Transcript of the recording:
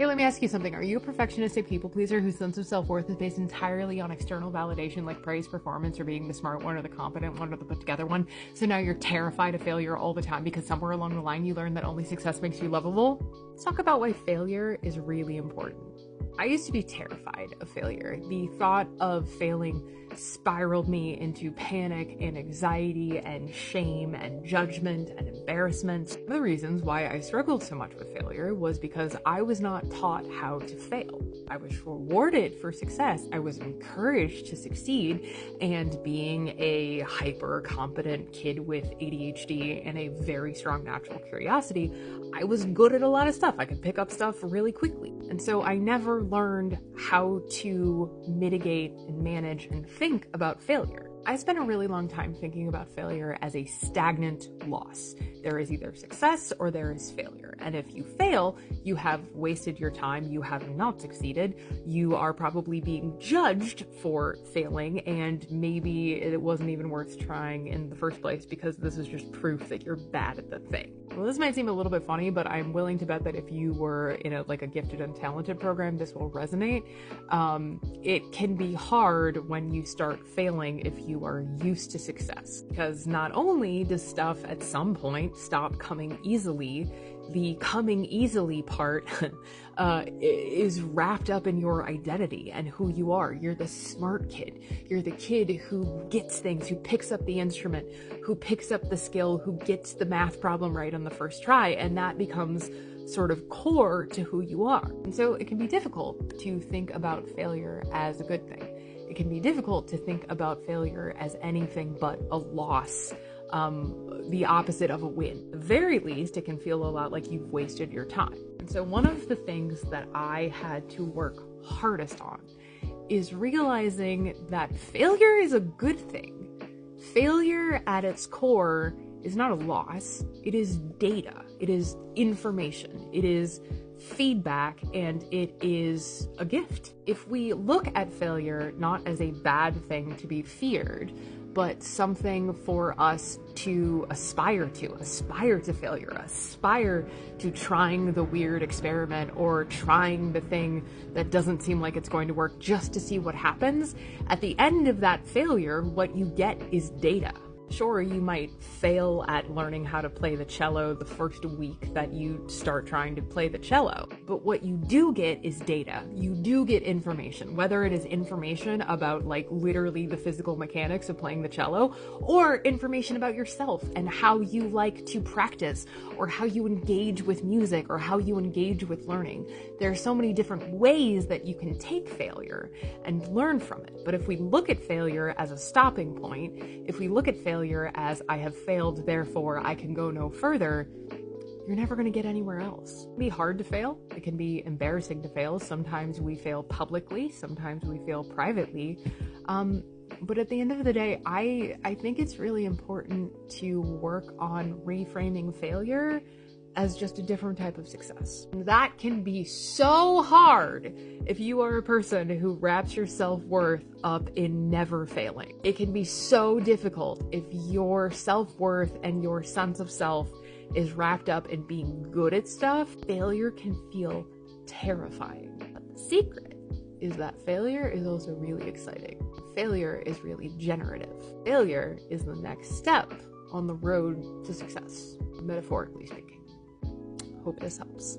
Hey, let me ask you something. Are you a perfectionistic people pleaser whose sense of self-worth is based entirely on external validation like praise, performance, or being the smart one or the competent one or the put together one? So now you're terrified of failure all the time because somewhere along the line you learn that only success makes you lovable? Let's talk about why failure is really important. I used to be terrified of failure. The thought of failing spiraled me into panic and anxiety and shame and judgment and embarrassment. One of the reasons why I struggled so much with failure was because I was not taught how to fail. I was rewarded for success. I was encouraged to succeed, and being a hyper competent kid with ADHD and a very strong natural curiosity, I was good at a lot of stuff. I could pick up stuff really quickly. And so I never learned how to mitigate and manage and think about failure. I spent a really long time thinking about failure as a stagnant loss. There is either success or there is failure. And if you fail, you have wasted your time, you have not succeeded, you are probably being judged for failing, and maybe it wasn't even worth trying in the first place because this is just proof that you're bad at the thing. Well, this might seem a little bit funny, but I'm willing to bet that if you were in a gifted and talented program, this will resonate. It can be hard when you start failing if you are used to success, because not only does stuff at some point stop coming easily, the coming easily part is wrapped up in your identity and who you are. You're the smart kid. You're the kid who gets things, who picks up the instrument, who picks up the skill, who gets the math problem right on the first try, and that becomes sort of core to who you are. And so it can be difficult to think about failure as a good thing. It can be difficult to think about failure as anything but a loss, the opposite of a win. At the very least, it can feel a lot like you've wasted your time. And so one of the things that I had to work hardest on is realizing that failure is a good thing. Failure at its core is not a loss. It is data. It is information. It is feedback, and it is a gift. If we look at failure not as a bad thing to be feared, but something for us to aspire to failure, aspire to trying the weird experiment or trying the thing that doesn't seem like it's going to work just to see what happens, at the end of that failure, what you get is data. Sure, you might fail at learning how to play the cello the first week that you start trying to play the cello, but what you do get is data. You do get information, whether it is information about literally the physical mechanics of playing the cello, or information about yourself and how you like to practice, or how you engage with music, or how you engage with learning. There are so many different ways that you can take failure and learn from it. But if we look at failure as a stopping point, if we look at failure as I have failed, therefore I can go no further, you're never going to get anywhere else. It can be hard to fail. It can be embarrassing to fail. Sometimes we fail publicly. Sometimes we fail privately. But at the end of the day, I think it's really important to work on reframing failure as just a different type of success. And that can be so hard if you are a person who wraps your self-worth up in never failing. It can be so difficult if your self-worth and your sense of self is wrapped up in being good at stuff. Failure can feel terrifying. But the secret is that failure is also really exciting. Failure is really generative. Failure is the next step on the road to success, metaphorically speaking. Hope this helps.